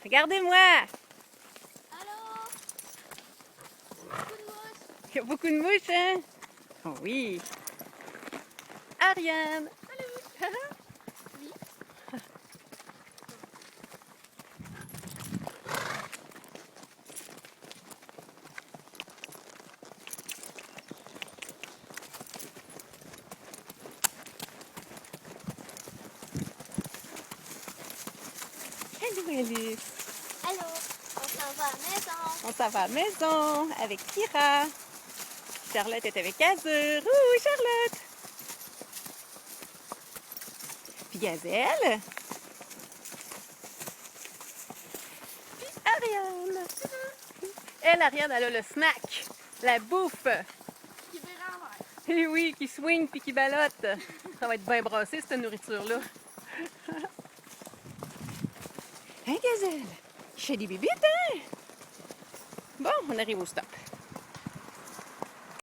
Regardez-moi! Allô? Beaucoup de mouches. Il y a beaucoup de mouches, hein? Oh oui! Ariane! Salut. Oui. Hello Alice! Allô? On s'en va à la maison. On s'en va à la maison avec Kira. Charlotte est avec Azur. Ouh, Charlotte! Puis Gazelle. Puis Ariane. Elle, Ariane, elle a le snack. La bouffe. Qui verra en l'air. Eh oui, qui swing puis qui ballotte. Ça va être bien brassé, cette nourriture-là. Hein, Gazelle? Je fais des bibites, hein? Bon, on arrive au stop.